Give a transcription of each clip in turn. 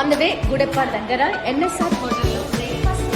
On the way Gudeppad దగ్గర NSR హోటల్లో breakfast.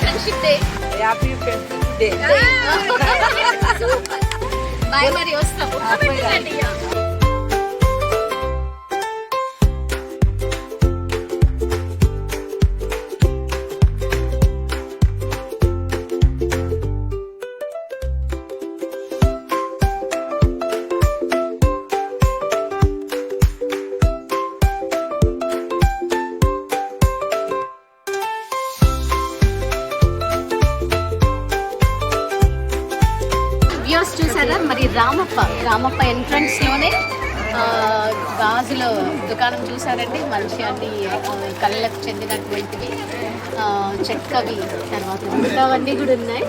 Friendship day. Happy friendship day. Bye, మరి వస్తాము. చూసారా మరి రామప్ప ఎంట్రన్స్ లోనే గాజుల దుకాణం చూసారండి. మంచి అన్ని కళ్ళకు చెందినటువంటివి, చెక్కవి, తర్వాత మిగతావన్నీ కూడా ఉన్నాయి.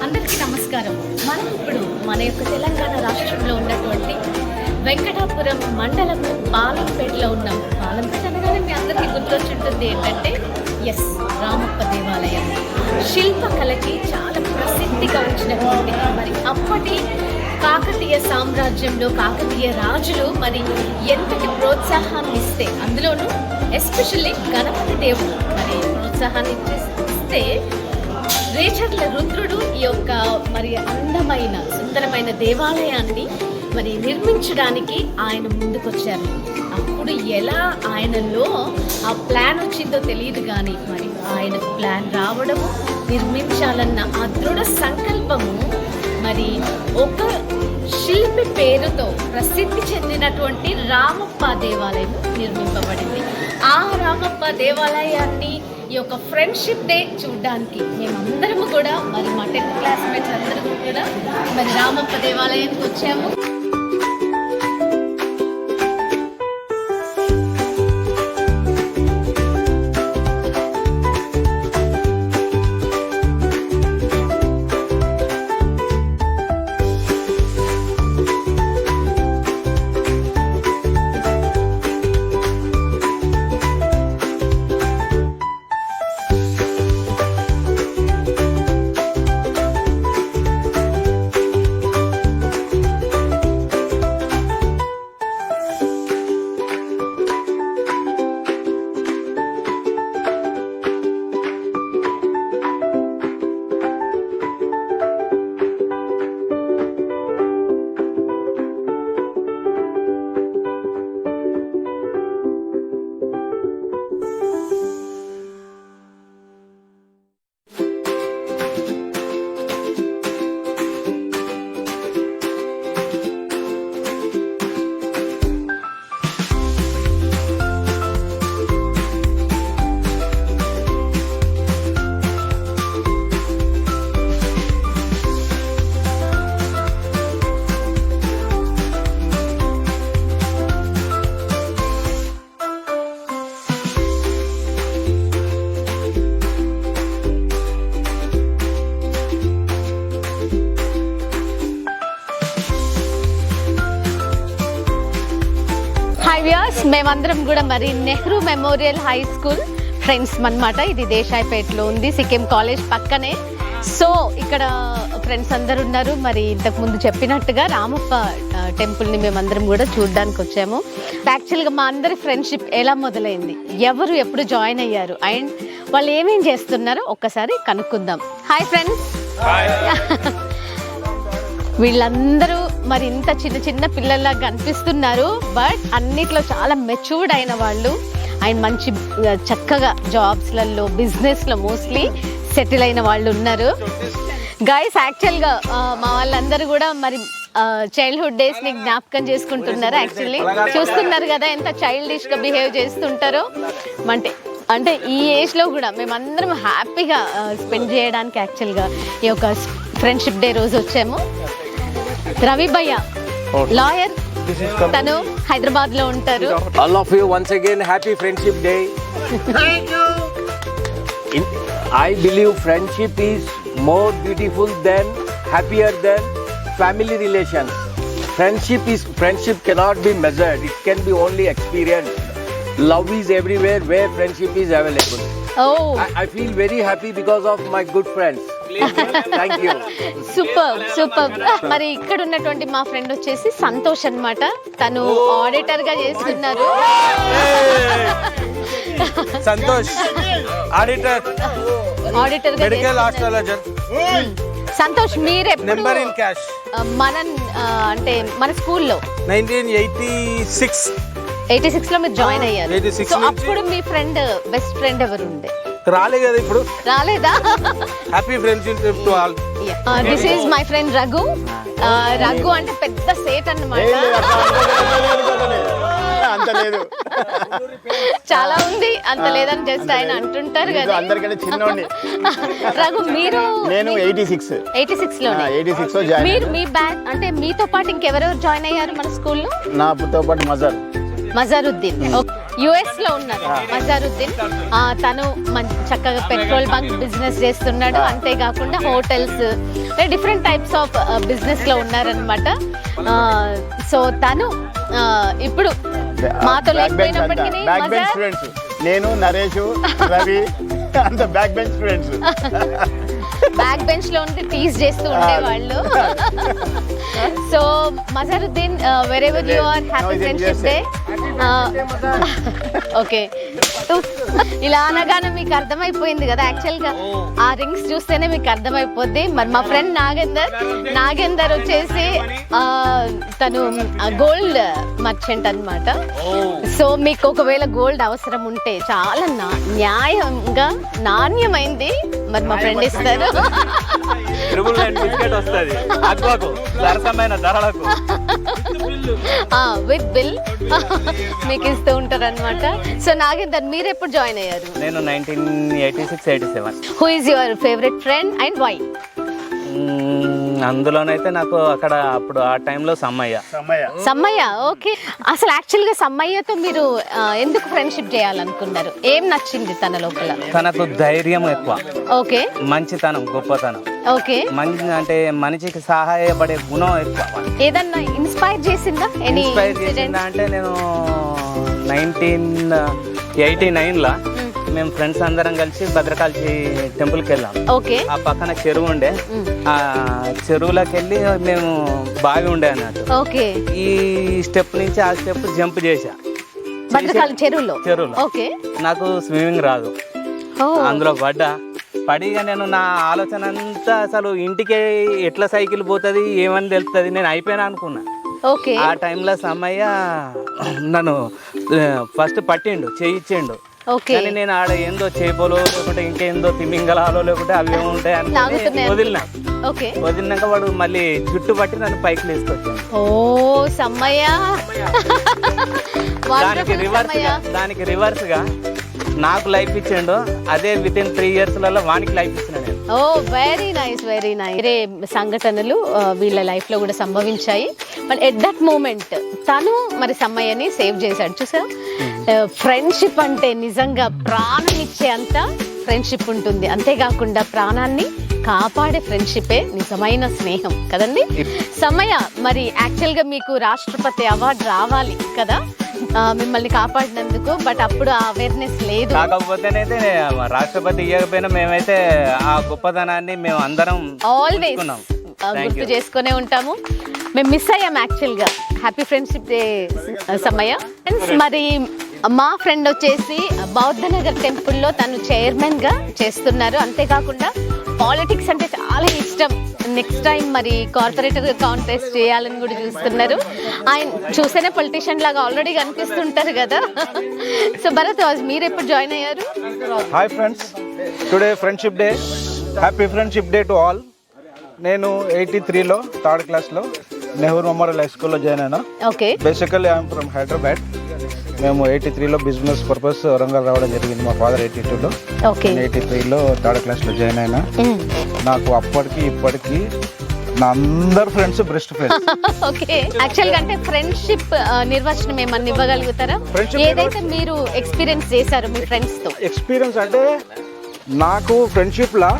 అందరికీ నమస్కారం. మనం ఇప్పుడు మన యొక్క తెలంగాణ రాష్ట్రంలో ఉన్నటువంటి వెంకటాపురం మండలం పాలంపేటలో ఉన్నాం. పాలంపేట అనగానే మీ అందరికీ గుర్తొచ్చుంటుంది ఏంటంటే రామప్ప దేవాలయం. శిల్పకళకి చాలా ప్రసిద్ధిగా వచ్చినటువంటి మరి అప్పటి కాకతీయ సామ్రాజ్యంలో కాకతీయ రాజులు మరి ఎంతటి ప్రోత్సాహాన్ని ఇస్తే, అందులోనూ ఎస్పెషల్లీ గణపతి దేవుడు మరి ప్రోత్సాహాన్ని ఇస్తే రేచర్ల రుద్రుడు ఈ యొక్క మరి అందమైన సుందరమైన దేవాలయాన్ని మరి నిర్మించడానికి ఆయన ముందుకొచ్చారు. అప్పుడు ఎలా ఆయనలో ఆ ప్లాన్ వచ్చిందో తెలియదు కానీ మరి ఆయన ప్లాన్ రావడము, నిర్మించాలన్న ఆ దృఢ సంకల్పము మరి ఒక శిల్పి పేరుతో ప్రసిద్ధి చెందినటువంటి రామప్ప దేవాలయం నిర్మింపబడింది. ఆ రామప్ప దేవాలయాన్ని ఈ యొక్క ఫ్రెండ్షిప్ డే చూడడానికి మేమందరము కూడా మరి మా 10th క్లాస్మేట్స్ అందరూ కూడా మరి రామప్ప దేవాలయానికి వచ్చాము. వ్యూయర్స్, మేమందరం కూడా మరి Nehru memorial high school friends అన్నమాట. ఇది దేశాయిపేటలో ఉంది, సిక్కిం కాలేజ్ పక్కనే. సో ఇక్కడ ఫ్రెండ్స్ అందరు ఉన్నారు. మరి ఇంతకు ముందు చెప్పినట్టుగా రామప్ప టెంపుల్ని మేమందరం కూడా చూడడానికి వచ్చాము. యాక్చువల్గా మా అందరి ఫ్రెండ్షిప్ ఎలా మొదలైంది, ఎవరు ఎప్పుడు జాయిన్ అయ్యారు, అండ్ వాళ్ళు ఏమేం చేస్తున్నారో ఒక్కసారి కనుక్కుందాం. Hi friends. వీళ్ళందరూ మరి ఇంత చిన్న చిన్న పిల్లల్లా కనిపిస్తున్నారు, బట్ అన్నిట్లో చాలా మెచ్యూర్డ్ అయిన వాళ్ళు అండ్ మంచి చక్కగా జాబ్స్లలో బిజినెస్లో మోస్ట్లీ సెటిల్ అయిన వాళ్ళు ఉన్నారు. గైస్, యాక్చువల్గా మా వాళ్ళందరూ కూడా మరి చైల్డ్హుడ్ డేస్ని జ్ఞాపకం చేసుకుంటున్నారు. యాక్చువల్లీ చూస్తున్నారు కదా ఎంత చైల్డిష్గా బిహేవ్ చేస్తుంటారో. అంటే ఈ ఏజ్లో కూడా మేమందరం హ్యాపీగా స్పెండ్ చేయడానికి యాక్చువల్గా ఈ యొక్క ఫ్రెండ్షిప్ డే రోజు వచ్చాము. రవి భయ్య లాయర్, తను హైదరాబాద్ లో ఉంటారు. All of you once again happy friendship day. Thank you. I believe friendship is more beautiful than happier than family relations. Friendship cannot be measured. It can be only experienced. Love is everywhere where friendship is available. Oh, I feel very happy because of my good friends. Thank you. Super. మరి ఇక్కడ ఉన్నటువంటి మా friend వచ్చేసి సంతోష్ అన్నమాట. తను auditor గా చేస్తున్నారు. Santosh auditor గా మెడికల్ ఆస్ట్రాలజర్. సంతోష్, మీరు నెంబర్ ఇన్ క్యాష్ అంటే మన స్కూల్లో 1986 లో మీరు జాయిన్ అయ్యారు. 86 సో నుంచి. అప్పుడు మీ బెస్ట్ ఫ్రెండ్ ఎవరు ఉండే? రాలే కదా ఇప్పుడు. రాలేదా? Happy friendship to all. This is my friend Raghu. Raghu అంటే పెద్ద సేట్ అన్నమాట. అంత లేదు, చాలా ఉంది, అంత లేదని జస్ట్ ఆయన అంటుంటారు కదా. అందరికంటే చిన్నోడిని. రఘు, మీరు నేను 86 లో 86 లో జాయిన్. మీరు మీ బ్యాచ్ అంటే మీతో పాటు ఇంకెవరెవరు జాయిన్ అయ్యారు మన స్కూల్లో? నాతో పాటు మజారుద్దీన్ యుఎస్ లో ఉన్నారు. మజారుద్దీన్ తను చక్కగా పెట్రోల్ బంక్ బిజినెస్ చేస్తున్నాడు. అంతేకాకుండా hotels, different types of business లో ఉన్నారనమాట. సో తను ఇప్పుడు మాతో లేకపోయినప్పటికీ బ్యాక్ బెంచ్ ఫ్రెండ్స్. నేను, నరేష్, రవి అంత back bench friends. Back bench లో ఉండి టీజ్ చేస్తూ ఉండేవాళ్ళు. So Mazharuddin, wherever you are, happy friendship day. Okay, ఇలా అనగానే మీకు అర్థమైపోయింది కదా. యాక్చువల్గా ఆ రింగ్స్ చూస్తేనే మీకు అర్థమైపోద్ది. మరి మా ఫ్రెండ్ నాగేందర్ వచ్చేసి తను గోల్డ్ మర్చెంట్ అన్నమాట. సో మీకు ఒకవేళ గోల్డ్ అవసరం ఉంటే చాలా న్యాయంగా నాణ్యమైంది మరి మా ఫ్రెండ్ ఇస్తారు. విత్ బిల్ మీకు ఇస్తూ ఉంటారు అనమాట. సో నాగేందర్, మీరు ఎప్పుడు జాయిన్ అయ్యారు? నేను 1986-87. Who is your favourite friend and why? అందులోనైతే నాకు అక్కడ అప్పుడు ఆ టైంలో సమ్మయ్య. ఓకే, అసలు యాక్చువల్గా సమ్మయ్యతో మీరు ఎందుకు ఫ్రెండ్షిప్ చేయాలనుకున్నారు? ఏం నచ్చింది తన లోపల? తనకు ధైర్యం ఎక్కువ, ఓకే, మంచితనం, గొప్పతనం, ఓకే, అంటే మనిషికి సహాయపడే గుణం ఎక్కువ. ఏదన్నా ఇన్స్పైర్ చేసిందా? ఇన్స్పైర్ చేసిందా అంటే నేను 1989లో మేము ఫ్రెండ్స్ అందరం కలిసి భద్రకాళి టెంపుల్కి వెళ్ళాం. ఓకే, ఆ పక్కన చెరువు ఉండే, ఆ చెరువులోకి వెళ్ళి మేము బావి ఉండే అన్నట్టు. ఓకే, ఈ స్టెప్ నుంచి ఆ స్టెప్ జంప్ చేశా భద్రకాళి చెరువులో. ఓకే, నాకు స్విమ్మింగ్ రాదు. అందులో పడిగా నేను నా ఆలోచన అంతా అసలు ఇంటికి ఎట్లా సైకిల్ పోతుంది ఏమని తెలుస్తుంది, నేను అయిపోయినా అనుకున్నా. ఓకే, ఆ టైంలో సమ్మయ్య నన్ను ఫస్ట్ పట్టిండు, చేయించిండు. కానీ నేను ఆడ ఏందో చేపలో లేకుంటే ఇంకేందో తిమింగలాలో లేకుంటే అవి ఏముంటాయి అని వదిలినా. వదిలినాక వాడు మళ్ళీ జుట్టు పట్టి నన్ను పైకి తీసుకొచ్చాను. ఓ సమ్మయ్య. దానికి రివర్స్ గా నాకు లైఫ్ ఇచ్చిండు. అదే విత్ ఇన్ 3 years వానికి లైఫ్ ఇచ్చిన నేను. ఓ వెరీ నైస్. వేరే సంఘటనలు వీళ్ళ లైఫ్ లో కూడా సంభవించాయి. బట్ ఎట్ దట్ మూమెంట్ తను మరి సమ్మయ్యని సేవ్ చేశాడు. చూసా, ఫ్రెండ్షిప్ అంటే నిజంగా ప్రాణం ఇచ్చే అంత ఫ్రెండ్షిప్ ఉంటుంది. అంతేకాకుండా ప్రాణాన్ని కాపాడే ఫ్రెండ్షిపే నిజమైన స్నేహం కదండి. సమ్మయ్య, మరి యాక్చువల్గా మీకు రాష్ట్రపతి అవార్డు రావాలి కదా, మిమ్మల్ని కాపాడినందుకు. బట్ అప్పుడు ఆ అవేర్నెస్ లేదు. కాకపోతేనైతే రాష్ట్రపతి ఇవ్వకపోయినా మేమైతే ఆ గొప్పతనాన్ని మేము అందరం ఆల్వేస్ చూసుకున్నాం. గుర్తు చేసుకునే ఉంటాము. మేము మిస్ అయ్యాం యాక్చువల్గా. హ్యాపీ ఫ్రెండ్షిప్ డే సమయ. మరి మా ఫ్రెండ్ వచ్చేసి బౌద్ధ నగర్ టెంపుల్లో తను చైర్మన్గా చేస్తున్నారు. అంతేకాకుండా పాలిటిక్స్ అంటే చాలా ఇష్టం. నెక్స్ట్ టైం మరి కార్పొరేటర్గా కాంటెస్ట్ చేయాలని కూడా చూస్తున్నారు. ఆయన చూస్తేనే పొలిటీషియన్ లాగా ఆల్రెడీ కనిపిస్తుంటారు కదా. సో భరత్, మీరు ఎప్పుడు జాయిన్ అయ్యారు? Hi friends, today friendship day. Happy friendship day to all. నేను 83లో 3rd క్లాస్లో నెహ్రూ మెమోరియల్ హై స్కూల్లో జాయిన్ అయినా. Okay. Basically I'm from Hyderabad. మేము 83లో బిజినెస్ పర్పస్ వరంగల్ రావడం జరిగింది. మా ఫాదర్ 82లో, ఓకే. 83లో 3rd క్లాస్లో జాయిన్ అయినా. నాకు అప్పటికి ఇప్పటికి నా అందరు ఫ్రెండ్స్ బెస్ట్ ఫ్రెండ్స్. ఓకే. యాక్చువల్గా అంటే ఫ్రెండ్షిప్ నిర్వచనం ఏమన్నా ఇవ్వగలుగుతారా? ఏదైతే మీరు ఎక్స్పీరియన్స్ చేశారు మీ ఫ్రెండ్స్తో. ఎక్స్పీరియన్స్ అంటే నాకు ఫ్రెండ్షిప్లా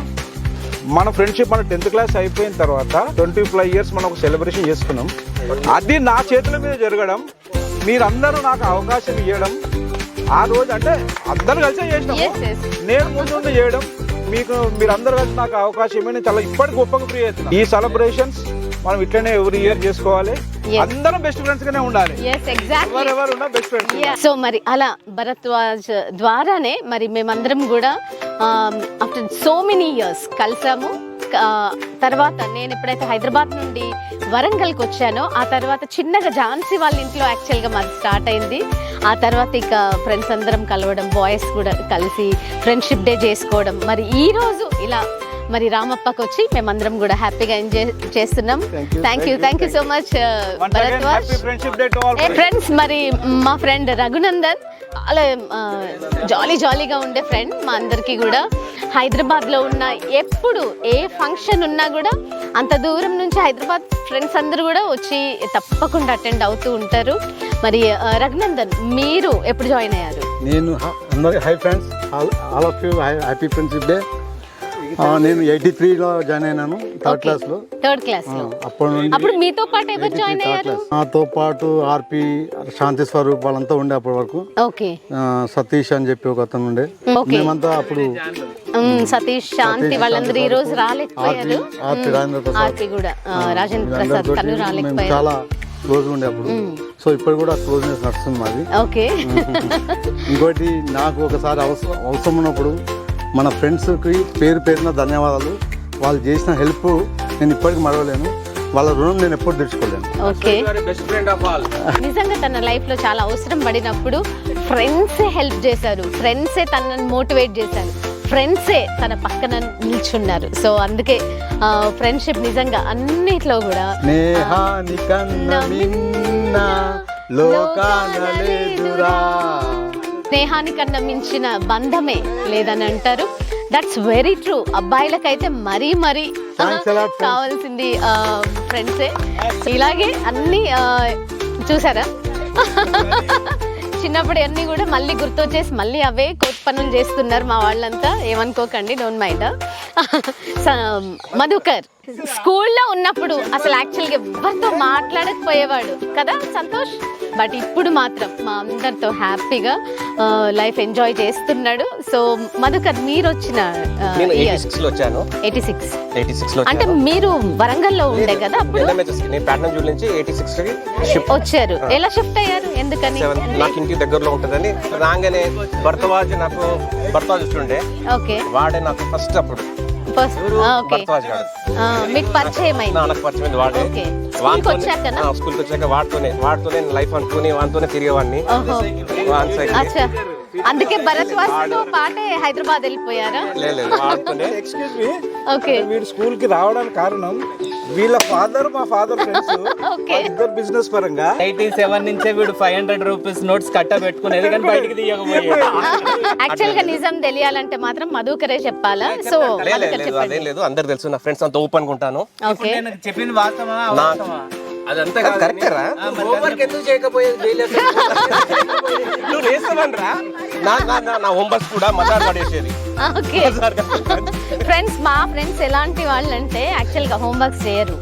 మన ఫ్రెండ్షిప్ మన 10th క్లాస్ అయిపోయిన తర్వాత 25 years మనం ఒక సెలబ్రేషన్ చేసుకున్నాం. అది నా చేతుల మీద జరగడం, మీరందరూ నాకు అవకాశం ఇవ్వడం, ఆ రోజు అంటే అందరూ కలిసే చేసినాము. నేను ముందు చేయడం, మీరందరూ కలిసి నాకు అవకాశం ఇవ్వని చాలా ఇప్పటికి గొప్పగా ఫ్రీ అవుతున్నాను. ఈ సెలబ్రేషన్స్ మనం ఇట్లనే ఎవ్రీ ఇయర్ చేసుకోవాలి. అందరం బెస్ట్ ఫ్రెండ్స్ గానే ఉండాలి. ఎవరెవరు ఉన్నా బెస్ట్ ఫ్రెండ్స్. సో మరి అలా భరద్వాజ్ ద్వారానే మరి మేమందరం కూడా ఆఫ్టర్ సో మెనీ ఇయర్స్ కలిసాము. తర్వాత నేను ఎప్పుడైతే హైదరాబాద్ నుండి వరంగల్కి వచ్చానో ఆ తర్వాత చిన్నగా ఝాన్సీ వాళ్ళ ఇంట్లో యాక్చువల్గా మాది స్టార్ట్ అయింది. ఆ తర్వాత ఇక ఫ్రెండ్స్ అందరం కలవడం, బాయ్స్ కూడా కలిసి ఫ్రెండ్షిప్ డే చేసుకోవడం. మరి ఈరోజు ఇలా మరి రామప్పకి వచ్చి మేమందరం కూడా హ్యాపీగా ఎంజాయ్ చేస్తున్నాం. Thank you so much Bharadwaj. Friends, మరి మా ఫ్రెండ్ రఘునందన్ అలా జాలీగా ఉండే ఫ్రెండ్ మా అందరికీ కూడా. హైదరాబాద్లో ఉన్న ఎప్పుడు ఏ ఫంక్షన్ ఉన్నా కూడా అంత దూరం నుంచి హైదరాబాద్ ఫ్రెండ్స్ అందరూ కూడా వచ్చి తప్పకుండా అటెండ్ అవుతూ ఉంటారు. మరి రఘునందన్, మీరు ఎప్పుడు జాయిన్ అయ్యారు? నేను hi friends, all of you happy friendship day. నేను 83లో జాయిన్ అయినాను, 3rd క్లాస్లో. అప్పుడు మీతో పాటు ఎవరు జాయిన్ అయ్యారు? నాతో పాటు ఆర్పి, శాంతి స్వరూప్ వాళ్ళంతా ఉండే అప్పటి వరకు. ఓకే. సతీష్ అని చెప్పి ఒక అతను ఉండే. మేమంతా అప్పుడు సతీష్, శాంతి వాళ్ళందరూ ఈ రోజు రాలేకపోయారు. ఆర్పి కూడా, రాజేంద్ర ప్రసాద్ తను రాలేకపోయారు. చాలా క్లోజ్ ఉండే అప్పుడు. సో ఇప్పుడు కూడా క్లోజ్నెస్ నడుస్తుంది మాది. ఓకే. ఇంకోటి, నాకు ఒకసారి అవసరం ఉన్నప్పుడు మన ఫ్రెండ్స్కి పేరున ధన్యవాదాలు. వాళ్ళు చేసిన హెల్ప్ నేను ఇప్పటికీ మరవలేను. వాళ్ళ రుణం నేను ఎప్పుడు తెచ్చుకోలేను. ఓకే. నిజంగా తన లైఫ్ లో చాలా అవసరం పడినప్పుడు ఫ్రెండ్సే హెల్ప్ చేశారు, ఫ్రెండ్సే తనని మోటివేట్ చేశారు, ఫ్రెండ్సే తన పక్కన నిల్చున్నారు. సో అందుకే ఫ్రెండ్షిప్ నిజంగా అన్నిట్లో కూడా స్నేహానికన్నా మించిన బంధమే లేదని అంటారు. That's very true. అబ్బాయిలకైతే మరీ కావాల్సింది ఫ్రెండ్సే. ఇలాగే అన్నీ చూసారా, చిన్నప్పుడు అన్నీ కూడా మళ్ళీ గుర్తొచ్చేసి మళ్ళీ అవే కొత్త పనులు చేస్తున్నారు మా వాళ్ళంతా. ఏమనుకోకండి, డోంట్ మైండ్. మధుకర్ స్కూల్లో ఉన్నప్పుడు అసలు యాక్చువల్గా ఎవరితో మాట్లాడకపోయేవాడు కదా సంతోష్. బట్ ఇప్పుడు మాత్రం మా అందరితో హ్యాపీగా లైఫ్ ఎంజాయ్ చేస్తున్నాడు. సో మధుకర్, మీరు వచ్చిన 86 అంటే మీరు వరంగల్లో ఉండే కదా అప్పుడు? వచ్చారు. ఎలా షిఫ్ట్ అయ్యారు, ఎందుకని? నాకు ఇంటి దగ్గరలో ఉంటుందని రాగానే భరద్వాజ్ ఉండే. ఓకే. వాడే నాకు ఫస్ట్ అప్పుడు మీకు పరిచయం అయింది? నాకు పరిచయం వాడే. స్కూల్కి వచ్చాక వాడితోనే లైఫ్ అనుకుని వాడితోనే తిరిగేవాడిని. అందుకే భరద్వాజ్ తో పాటే హైదరాబాద్ వెళ్ళిపోయారా? Excuse me, okay. వీడు స్కూల్ కి రావడానికి కారణం వీళ్ళ ఫాదర్, మా ఫాదర్ ఫ్రెండ్స్. ఇద్దరు బిజినెస్ పరంగా 87 నుంచే వీడు 500 రూపీస్ నోట్స్ కట్ట పెట్టుకునేది, కానీ బయటికి తీయకపోయాడు. యాక్చువల్ గా నిజం తెలియాలంటే మాత్రం మధుకరే చెప్పాలా? సో అదేం లేదు, అందరు తెలుసు, నా ఫ్రెండ్స్ అంతా ఓపెన్ గా ఉంటాను. చెప్పింది వాస్తవా? అదంతా కరెక్టరా? హోంవర్క్ ఎందుకు చేయకపోయేది? నువ్వు చేస్తావనరా? నా హోంవర్క్ కూడా మజార్ పడేసేది. ఫ్రెండ్స్, మా ఫ్రెండ్స్ ఎలాంటి వాళ్ళు అంటే యాక్చువల్ గా హోంవర్క్ చేయరు,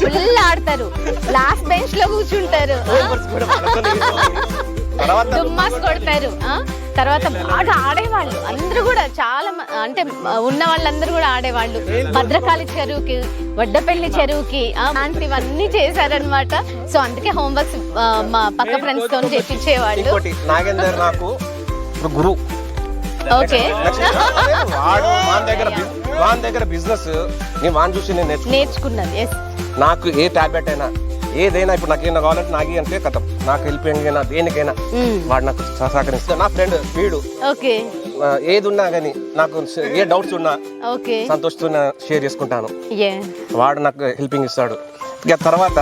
ఫుల్ ఆడతారు, లాస్ట్ బెంచ్ లో కూర్చుంటారు. దుమ్మాస్ కొడతారు. తర్వాత బాగా ఆడేవాళ్ళు అందరూ కూడా చాలా అంటే ఉన్న వాళ్ళందరూ కూడా ఆడేవాళ్ళు. భద్రకాళి చెరువుకి, వడ్డపల్లి చెరువుకి అలాంటివన్నీ చేశారనమాట. సో అందుకే హోంవర్క్స్ మా పక్క ఫ్రెండ్స్ తో చేపించేవాళ్ళు. నాగేందర్ నాకు గురు. ఓకే, వాన్ దగ్గర బిజినెస్ నేను వాన్ చూసి నేను నేర్చుకున్నది. నాకు ఏ టాబ్లెట్ అయినా ఏదైనా ఇప్పుడు నాకు ఏమైనా కావాలంటే నాకు అంటే కథ నాకు హెల్ప్ అయినా దేనికైనా వాడు నాకు సహకరిస్తాడు. నా ఫ్రెండ్ వీడు ఓకే, ఏది ఉన్నా కానీ నాకు ఏ డౌట్స్ ఉన్నా ఓకే సంతోషంతో షేర్ చేసుకుంటాను. వాడు నాకు హెల్పింగ్ ఇస్తాడు. ఇక తర్వాత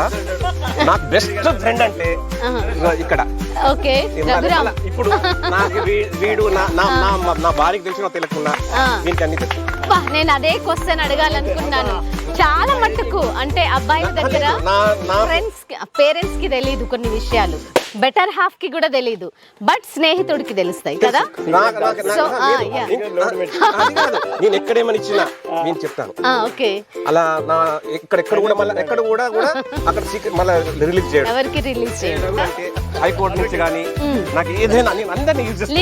నాకు బెస్ట్ ఫ్రెండ్ అంటే ఇక్కడ ఓకే ఇప్పుడు నాకు వీడు నా భార్యకి తెలిసిన తెలియకున్నా దీనికి అన్ని తెలుసు. నేను అదే క్వశ్చన్ అడగాలనుకున్నాను. చాలా మట్టుకు అంటే అబ్బాయిల దగ్గర ఫ్రెండ్స్ పేరెంట్స్ కి తెలియదు కొన్ని విషయాలు, బెటర్ హాఫ్ కి కూడా తెలియదు, బట్ స్నేహితుడికి తెలుస్తాయి కదా. నేను ఎక్కడేమని ఇచ్చినా నేను చెప్తాను. ఓకే, అలా నా ఎక్కడ కూడా మళ్ళీ ఎక్కడ కూడా అక్కడ సీక్రెట్ మళ్ళీ రిలీజ్ చేయడం, ఎవరికి రిలీజ్ చేయడం, హైకోర్టు నుంచి కానీ నాకు ఏదైనా అందరినీ యూజ్ చేస్తాను.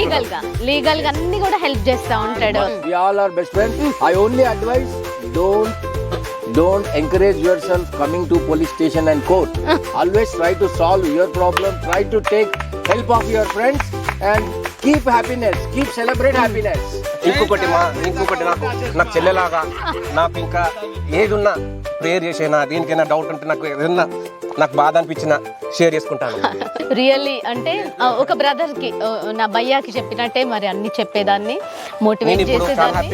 లీగల్ గా అన్ని కూడా హెల్ప్ చేస్తా ఉంటాడు. We all are best friends. I only advise don't encourage yourself coming to police station and court. Always try to solve your problem, try to take help of your friends and keep happiness, keep celebrate happiness. ఇంకొకటి నాకు చెల్లెలాగా నాకు ఇంకా ఏదున్నా prayer చేసేనా దేనికైనా doubt ఉంటే నాకు ఏదన్నా నాకు బాధ అనిపించినా షేర్ చేసుకుంటాను. రియల్లీ అంటే ఒక బ్రదర్ కి నా భయ్యాకి చెప్పినట్టే మరి అన్ని చెప్పేదాన్ని, మోటివేట్ చేసేదాన్ని.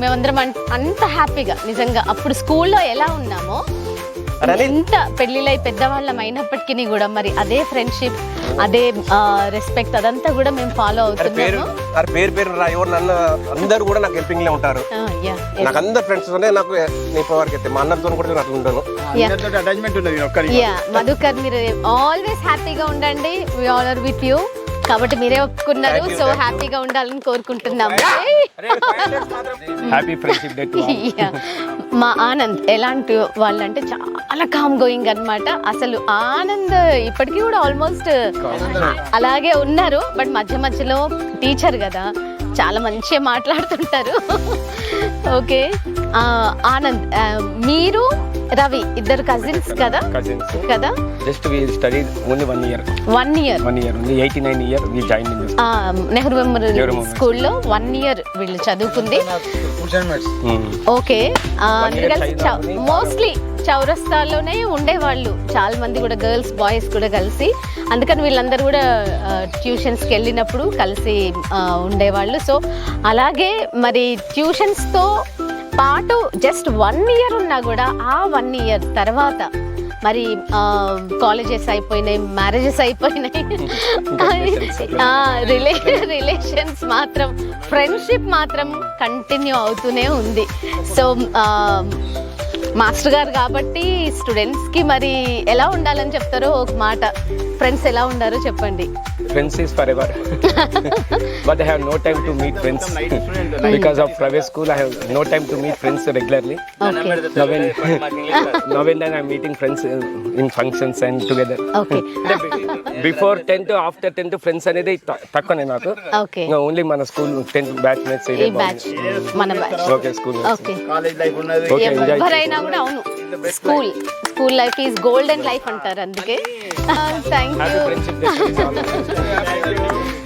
మేమందరం అంత హ్యాపీగా నిజంగా అప్పుడు స్కూల్లో ఎలా ఉన్నామో ఎంత పెళ్లిలై పెద్దవాళ్ళం అయినప్పటికీ కూడా మరి అదే ఫ్రెండ్షిప్, అదే రెస్పెక్ట్ అదంతా కూడా మేము ఫాలో అవుతున్నాము. పేరు ఎవరు నన్ను అందరూ కూడా నాకు హెల్పింగ్ లే ఉంటారు. నాకు అందరు ఫ్రెండ్స్ నాకు ఇప్పటివరకు అయితే మా అన్నతో కూడా నాకు ఉండను. మధుకర్ మీరు ఆల్వేస్ హ్యాపీగా ఉండండి. We all are with you. కాబట్టి మీరే ఒప్పుకున్నారు, సో హ్యాపీగా ఉండాలని కోరుకుంటున్నాము. మా ఆనంద్ ఎలాంటి వాళ్ళంటే చాలా కామ్ గోయింగ్ అన్నమాట. అసలు ఆనంద్ ఇప్పటికీ కూడా ఆల్మోస్ట్ అలాగే ఉన్నారు, బట్ మధ్య మధ్యలో టీచర్ కదా చాలా మంచిగా మాట్లాడుతుంటారు. ఓకే, ఆనంద్ మీరు రవి ఇద్దరు కజిన్స్ కదా? కదా, just we studied only 1 year. 1 year only 89 year we join in this Nehru memorial స్కూల్లో 1 year వీళ్ళు చదువుకుంది. ఓకే, మోస్ట్లీ చౌరస్తాలోనే ఉండేవాళ్ళు చాలా మంది కూడా, గర్ల్స్ బాయ్స్ కూడా కలిసి. అందుకని వీళ్ళందరూ కూడా ట్యూషన్స్కి వెళ్ళినప్పుడు కలిసి ఉండేవాళ్ళు. సో అలాగే మరి ట్యూషన్స్తో పాటు జస్ట్ 1 year ఉన్నా కూడా ఆ 1 year తర్వాత మరి కాలేజెస్ అయిపోయినాయి, మ్యారేజెస్ అయిపోయినాయి, రిలేషన్స్ మాత్రం, ఫ్రెండ్షిప్ మాత్రం కంటిన్యూ అవుతూనే ఉంది. సో మాస్టర్ గారు కాబట్టి స్టూడెంట్స్కి మరి ఎలా ఉండాలని చెప్తారో ఒక మాట, ఫ్రెండ్స్ ఎలా ఉండారో చెప్పండి. Friends is forever, but I have no time to meet friends because of private school. I have no time to meet friends regularly. Now when then I'm meeting friends in functions and together. Okay. Before 10 to after 10 to friends అనేది తక్కువనే నాకు. Okay. Only మన school 10 batch mates ఈ batch మన batch. Okay, school okay, college life ఉన్నది. Okay, enjoy ఎవరైనా కూడా అవును, school life is golden life అంటారు. అందుకే thank you,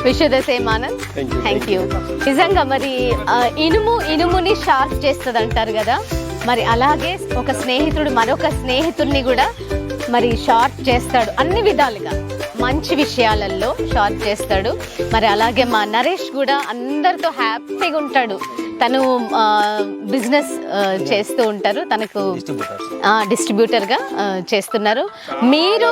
wish you the same Anand. Thank you. నిజంగా మరి ఇనుముని షార్ప్ చేస్తుంది అంటారు కదా, మరి అలాగే ఒక స్నేహితుడు మరొక స్నేహితుడిని కూడా మరి షార్ప్ చేస్తాడు, అన్ని విధాలుగా మంచి విషయాలలో షార్ప్ చేస్తాడు. మరి అలాగే మా నరేష్ కూడా అందరితో హ్యాపీగా ఉంటాడు. తను బిజినెస్ చేస్తూ ఉంటారు, తనకు డిస్ట్రిబ్యూటర్గా చేస్తున్నారు. మీరు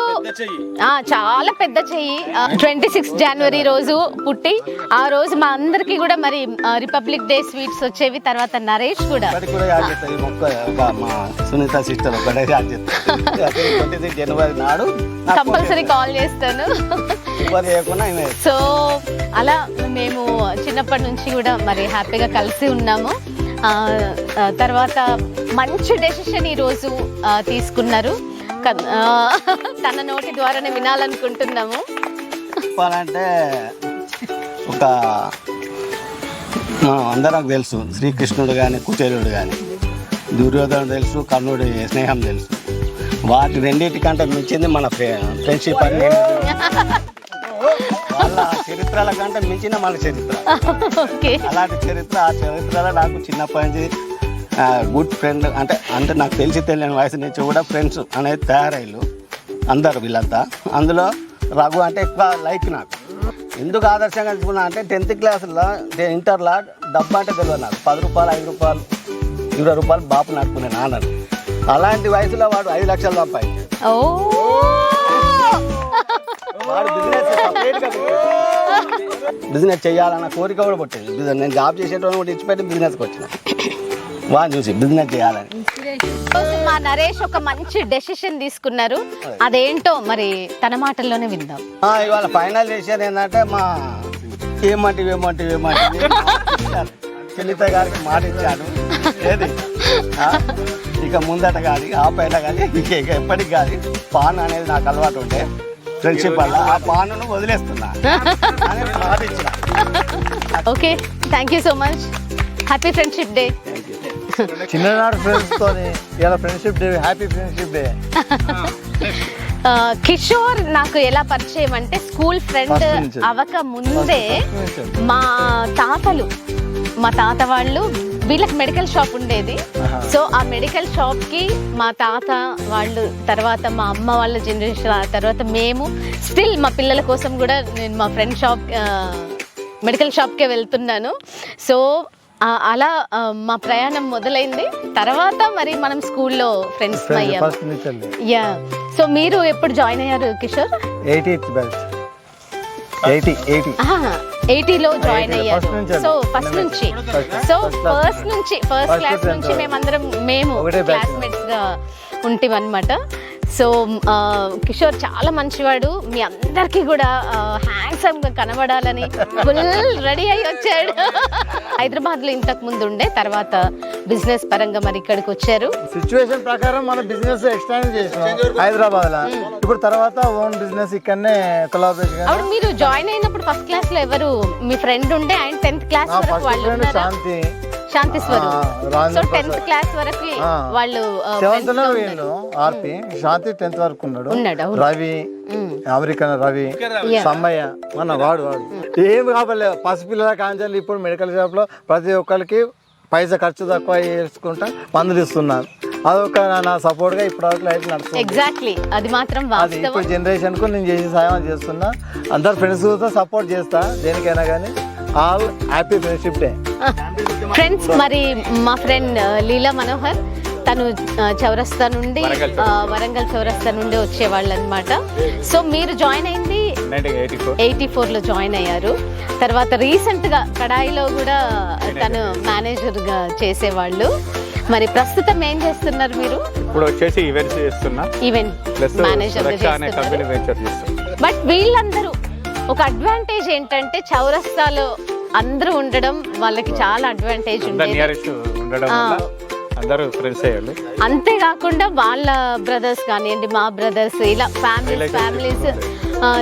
చాలా పెద్ద చెయ్యి. 26 January రోజు పుట్టి ఆ రోజు మా అందరికీ కూడా మరి రిపబ్లిక్ డే స్వీట్స్ వచ్చేవి. తర్వాత నరేష్ కూడా సునీత సిస్టర్ జనవరి నాడు కంపల్సరీ కాల్ చేస్తాను. సో అలా మేము చిన్నప్పటి నుంచి కూడా మరి హ్యాపీగా కలిసి ఉన్నాము. తర్వాత మంచి డెసిషన్ ఈరోజు తీసుకున్నారు, తన నోటి ద్వారానే వినాలనుకుంటున్నాము. చెప్పాలంటే ఒక మనం అందరం తెలుసు, శ్రీకృష్ణుడు కానీ కుచేలుడు కానీ, దుర్యోధనుడు తెలుసు, కర్ణుడి స్నేహం తెలుసు. వాటి రెండింటికంటే మించింది మన ఫ్రెండ్షిప్ అని నేను వాళ్ళ చరిత్రల కంటే మించిన మన చరిత్ర. అలాంటి చరిత్ర, ఆ చరిత్రలో నాకు చిన్నప్పటి నుంచి గుడ్ ఫ్రెండ్ అంటే నాకు తెలియని వయసు నుంచి కూడా ఫ్రెండ్స్ అనేది తయారయ్యారు అందరు వీళ్ళంతా. అందులో రఘు అంటే ఎక్కువ లైక్ నాకు. ఎందుకు ఆదర్శంగా తీసుకున్నా అంటే 10th క్లాస్లో ఇంటర్లో డబ్బా అంటే తెలియదు నాకు. 10 రూపాయలు, 5 రూపాయలు, 20 రూపాయలు బాపు నడుపుకునే నాన్నడు. అలాంటి వయసులో వాడు 5 లక్షలు సంపాదించాడు. వాడు బిజినెస్ చేయాలన్న కోరిక కూడా పుట్టింది. నేను జాబ్ చేసేటోని కూడా ఇచ్చిపెట్టి బిజినెస్కి వచ్చిన వాడిని చూసి బిజినెస్ చేయాలని. మా నరేష్ ఒక మంచి డెసిషన్ తీసుకున్నారు, అదేంటో మరి తన మాటల్లోనే విందాం. ఇవాళ ఫైనల్ డెసిషన్ ఏంటంటే మా ఏమంటివి సునీత గారికి మాట ఇచ్చాను. ఏది ఇక ముందట కానీ ఆపేట కానీ ఇక ఎప్పటికి కానీ పాన్ అనేది నాకు అలవాటు ఉంటే ఫ్రెండ్షిప్ వల్ల ఆ పాన్ను వదిలేస్తున్నా అని మాట ఇచ్చిన. Okay, thank you so much. Happy friendship day. చిన్ననాడు ఫ్రెండ్స్తో ఇలా friendship day, happy friendship day. Kishore నాకు ఎలా పరిచయం అంటే స్కూల్ ఫ్రెండ్ అవక ముందే మా తాత వాళ్ళు వీళ్ళకి మెడికల్ షాప్ ఉండేది. సో ఆ మెడికల్ షాప్ కి మా తాత వాళ్ళు, తర్వాత మా అమ్మ వాళ్ళ జనరేషన్, ఆ తర్వాత మేము స్టిల్ మా పిల్లల కోసం కూడా నేను మా ఫ్రెండ్ షాప్ మెడికల్ షాప్కే వెళ్తున్నాను. సో అలా మా ప్రయాణం మొదలైంది. తర్వాత మరి మనం స్కూల్లో ఫ్రెండ్స్ అయ్యాము. యా. సో మీరు ఎప్పుడు జాయిన్ అయ్యారు కిషోర్? 80లో జాయిన్ అయ్యారు. సో ఫస్ట్ క్లాస్ నుంచి మేము క్లాస్మేట్స్ గా ఉంటామన్నమాట. సో కిషోర్ చాలా మంచివాడు. మీ అందరికీ కూడా హ్యాండ్సమ్ గా కనబడాలని ఫుల్ రెడీ అయ్యి వచ్చాడు. హైదరాబాద్లో ఇంతకు ముందు ఉండే, తర్వాత బిజినెస్ పరంగా మరి ఇక్కడికి వచ్చారు. సిచ్యువేషన్ ప్రకారం మన బిజినెస్ ఎక్స్టెండ్ చేసాం హైదరాబాద్ లో. ఇప్పుడు తర్వాత ఓన్ బిజినెస్ ఇక్కడనే కొలాబరేషన్. అప్పుడు మీరు జాయిన్ అయినప్పుడు ఫస్ట్ క్లాస్ లో ఎవరు మీ ఫ్రెండ్ ఉండే? అండ్ 10th క్లాస్ వరకు వాళ్ళు శాంతి స్వరూప్. సో 10th క్లాస్ వరకు వాళ్ళు ఆర్పి శాంతి 10th వరకు ఉన్నాడు. రవి, అమెరికన్ రవి, సమ్మయ్య మన వాడు ఏం కావాలి పసిపిల్లల కాంచాలి. ఇప్పుడు మెడికల్ షాప్ లో ప్రతి ఒక్కరికి పైసా ఖర్చు తక్కువ చేసుకుంటా మందులు ఇస్తున్నారు. అదొక నా సపోర్ట్ గా ఇప్పుడు లైఫ్ నడుస్తుంది. ఎగ్జాక్ట్లీ, అది మాత్రం వాస్తవం. ఇప్పుడు జనరేషన్ కు నేను చేసే సాయం చేస్తున్నా. అందరు ఫ్రెండ్స్ తో సపోర్ట్ చేస్తా దేనికైనా కానీ. All happy friendship day friends. మరి మా ఫ్రెండ్ లీలా మనోహర్, తను చౌరస్తా నుండి, వరంగల్ చౌరస్తా నుండి వచ్చేవాళ్ళు అనమాట. సో మీరు జాయిన్ అయింది 84లో జాయిన్ అయ్యారు. తర్వాత రీసెంట్ గా కడాయిలో కూడా తను మేనేజర్ గా చేసేవాళ్ళు. మరి ప్రస్తుతం ఏం చేస్తున్నారు మీరు? ఇప్పుడు వచ్చేసి ఈవెంట్స్ చేస్తున్నా, ఈవెంట్ మేనేజర్ గా చేస్తున్నారు. బట్ వీళ్ళందరూ ఒక అడ్వాంటేజ్ ఏంటంటే చౌరస్తాలో అందరూ ఉండడం వాళ్ళకి చాలా అడ్వాంటేజ్ ఉండేది. అందరూ ఫ్రెండ్స్ అయ్యారు. అంతేకాకుండా వాళ్ళ బ్రదర్స్ కానివ్వండి, మా బ్రదర్స్, ఇలా ఫ్యామిలీస్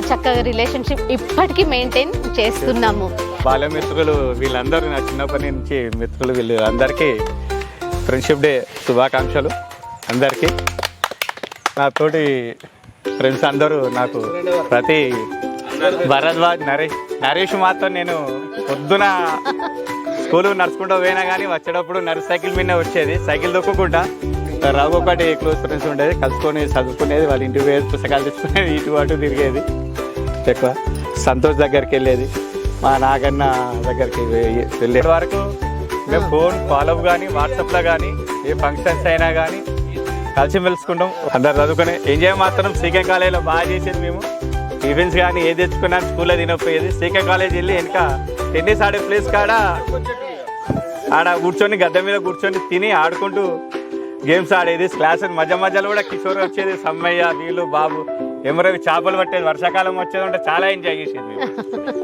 చక్కగా రిలేషన్షిప్ ఇప్పటికీ మెయింటైన్ చేస్తున్నాము. బాల్య మిత్రులు వీళ్ళందరూ నా చిన్నప్పటి నుంచి మిత్రులు. వీళ్ళు అందరికీ ఫ్రెండ్షిప్ డే శుభాకాంక్షలు. అందరికీ నాతోటి ఫ్రెండ్స్ అందరూ నాకు ప్రతి భరద్వాజ్, నరేష్ మాత్రం నేను పొద్దున స్కూల్ నడుచుకుంటూ పోయినా కానీ వచ్చేటప్పుడు సైకిల్ మీదనే వచ్చేది. సైకిల్ దొక్కుకుంటా. రఘు ఒకటి క్లోజ్ ఫ్రెండ్స్ ఉండేది, కలుసుకొని చదువుకునేది. వాళ్ళ ఇంటికి పోయేది, పుస్తకాలు తెచ్చుకునేది, ఇటు అటు తిరిగేది. ఎక్కువ సంతోష్ దగ్గరికి వెళ్ళేది, మా నాగన్న దగ్గరికి వెళ్ళే వరకు మేము ఫోన్ కాలప్ కానీ వాట్సాప్లో కానీ ఏ ఫంక్షన్స్ అయినా కానీ కలిసి మెలుసుకుంటాం. అందరు చదువుకునే ఎంజాయ్ మాత్రం సీకే కాలేజీలో బాగా చేసేది. మేము టిఫిన్స్ కానీ ఏది తెచ్చుకున్నా స్కూల్లో తినకపోయేది. సీకే కాలేజ్ వెళ్ళి వెనక టెన్నిస్ ఆడే ప్లేస్ కాడ ఆడ కూర్చొని గద్దె మీద కూర్చొని తిని ఆడుకుంటూ గేమ్స్ ఆడేది. క్లాస్ మధ్యలో కూడా కిషోర్ వచ్చేది, సమ్మయ్య, వీళ్ళు, బాబు, ఎమరవి చేపలు పట్టేది. వర్షాకాలం వచ్చేది అంటే చాలా ఎంజాయ్ చేసేది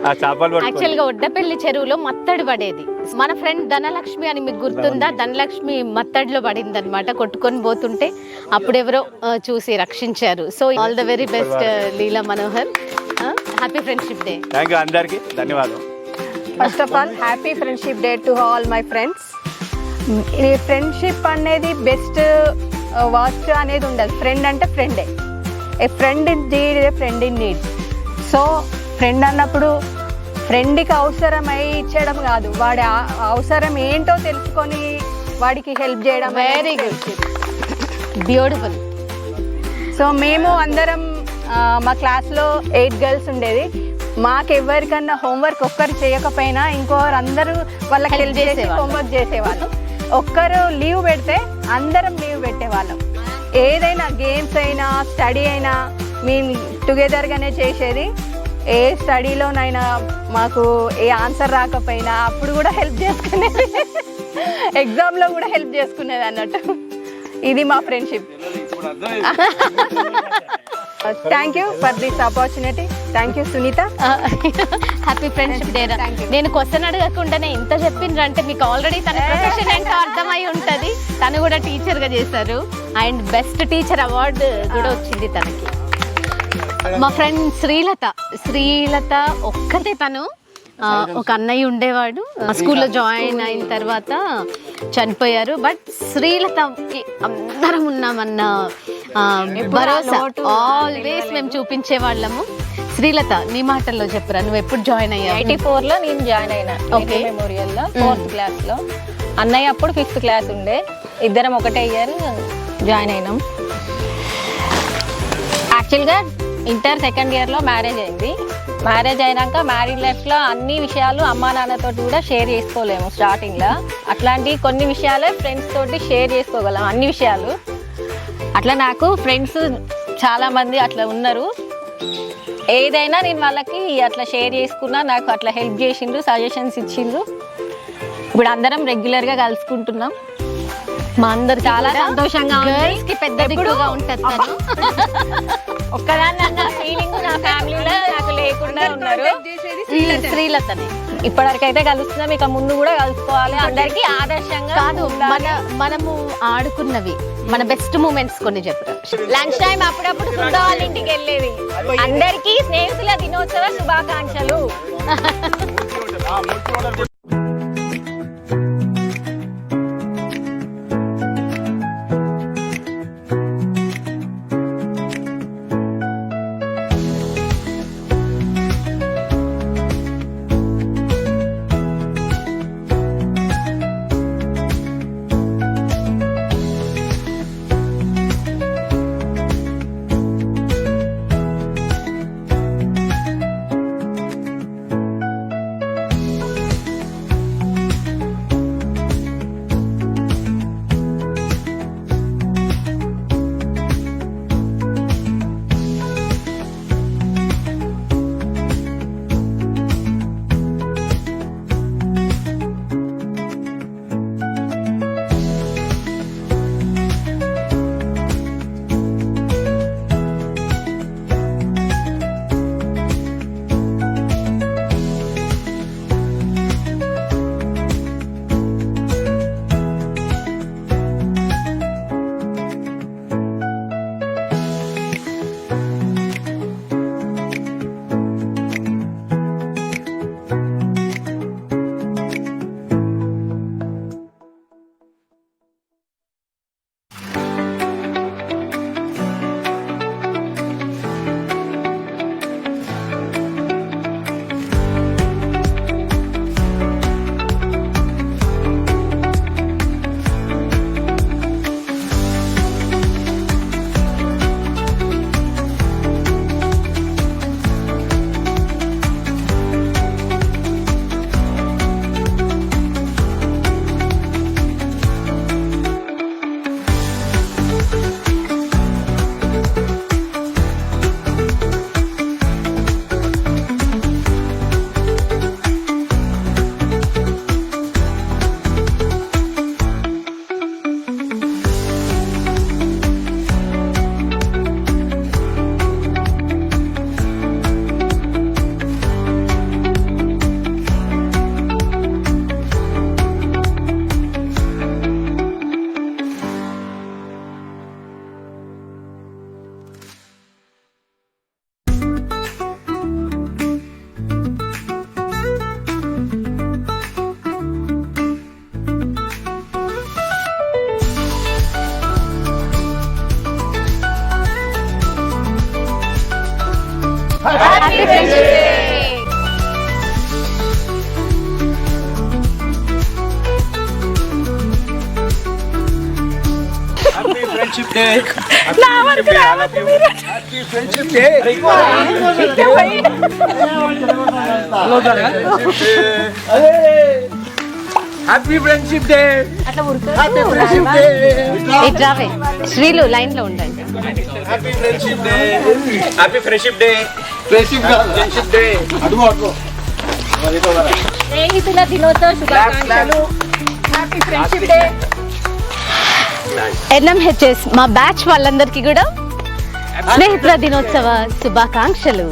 ఆ చేపలు. యాక్చువల్గా ఒడ్డపల్లి చెరువులో మత్తడి పడేది. మన ఫ్రెండ్ ధనలక్ష్మి అని మీకు గుర్తుందా? ధనలక్ష్మి మత్తడిలో పడింది అనమాట, కొట్టుకొని పోతుంటే అప్పుడెవరో చూసి రక్షించారు. So all the very best Leela Manohar. Happy friendship day. Thank you అందరికీ ధన్యవాదాలు. First of all happy friendship day to all my friends. ఈ ఫ్రెండ్షిప్ అనేది బెస్ట్ వర్స్ట్ అనేది ఉండదు. ఫ్రెండ్ అంటే ఫ్రెండే. A friend in need, a friend in need. So friend అన్నప్పుడు ఫ్రెండ్కి అవసరమై ఇచ్చేయడం కాదు, వాడి అవసరం ఏంటో తెలుసుకొని వాడికి హెల్ప్ చేయడం. Very good, beautiful. సో మేము అందరం మా క్లాస్లో 8 గర్ల్స్ ఉండేది. మాకెవరికన్నా హోంవర్క్ ఒక్కరు చేయకపోయినా ఇంకోరు అందరూ వాళ్ళకి హెల్ప్ చేసి హోంవర్క్ చేసేవాళ్ళం. ఒక్కరు లీవ్ పెడితే అందరం లీవ్ పెట్టేవాళ్ళం. ఏదైనా గేమ్స్ అయినా స్టడీ అయినా మేము టుగెదర్గానే చేసేది. ఏ స్టడీలోనైనా మాకు ఏ ఆన్సర్ రాకపోయినా అప్పుడు కూడా హెల్ప్ చేసుకునేది. ఎగ్జామ్లో కూడా హెల్ప్ చేసుకునేది అన్నట్టు. ఇది మా friendship. Thank you for this opportunity. Thank you Sunitha. Happy friendship day. నేను క్వశ్చన్ అడగకుండానే ఇంత చెప్పిండ్రంటే మీకు ఆల్రెడీ తన ప్రొఫెషన్ ఏంటో అర్థమై ఉంటుంది. తను కూడా టీచర్గా చేశారు అండ్ బెస్ట్ టీచర్ అవార్డు కూడా వచ్చింది తనకి. మా ఫ్రెండ్ శ్రీలత ఒక్కతే. తను ఒక అన్నయ్య ఉండేవాడు, స్కూల్లో జాయిన్ అయిన తర్వాత చనిపోయారు. బట్ శ్రీలతకి అందరం ఉన్నామన్న భరోసా ఆల్వేస్ మేము చూపించే వాళ్ళము. శ్రీలత, నీ మాటల్లో చెప్పురా, నువ్వు ఎప్పుడు జాయిన్ అయ్యావు? 84లో నేను జాయిన్ అయినా. ఓకే, మెమోరియల్లో 4th క్లాస్లో. అన్నయ్య అప్పుడు 5th క్లాస్ ఉండే. ఇద్దరం ఒకటే ఇయర్ జాయిన్ అయినాం. యాక్చువల్గా ఇంటర్ 2nd ఇయర్లో మ్యారేజ్ అయింది. మ్యారేజ్ అయినాక మ్యారీడ్ లైఫ్లో అన్ని విషయాలు అమ్మా నాన్నతో కూడా షేర్ చేసుకోలేము స్టార్టింగ్లో. అట్లాంటి కొన్ని విషయాలే ఫ్రెండ్స్ తోటి షేర్ చేసుకోగలం, అన్ని విషయాలు. అట్లా నాకు ఫ్రెండ్స్ చాలామంది అట్లా ఉన్నారు. ఏదైనా నేను వాళ్ళకి అట్లా షేర్ చేసుకున్నా, నాకు అట్లా హెల్ప్ చేసిండ్రు, సజెషన్స్ ఇచ్చిండ్రు. ఇప్పుడు అందరం రెగ్యులర్గా కలుసుకుంటున్నాం. మా అందరు చాలా సంతోషంగా గర్ల్స్ కి పెద్ద దిక్కుగా ఉంటుంది. ఒక్కదాన్ని అన్న ఫీలింగ్ నా ఫ్యామిలీలో నాకు లేకుండా ఉన్నారు. శ్రీలతనే ఇప్పటివరకు అయితే కలుస్తున్నాం, ఇక ముందు కూడా కలుసుకోవాలి. అందరికీ ఆదర్శంగా కాదు, మనము ఆడుకున్నవి మన బెస్ట్ మూమెంట్స్ కొన్ని చెప్పు. లంచ్ టైం అప్పుడప్పుడు సుధా వాళ్ళ ఇంటికి వెళ్ళేది. అందరికీ స్నేహితుల దినోత్సవ శుభాకాంక్షలు. ఫ్రెండ్షిప్ డే నా వరకు రావద్దు మీరు. Happy friendship day happy friendship day అట్లా ఉరుకు. హ్యాపీ ఫ్రెండ్షిప్ డే ఇట్లావే శ్రీలు లైన్ లో ఉండండి. Happy friendship day happy friendship day friendship day స్నేహితుల దినోత్సవ శుభాకాంక్షలు. Happy friendship day. ఎన్ఎంహెచ్ఎస్ మా బ్యాచ్ వాళ్ళందరికీ కూడా స్నేహితుల దినోత్సవ శుభాకాంక్షలు.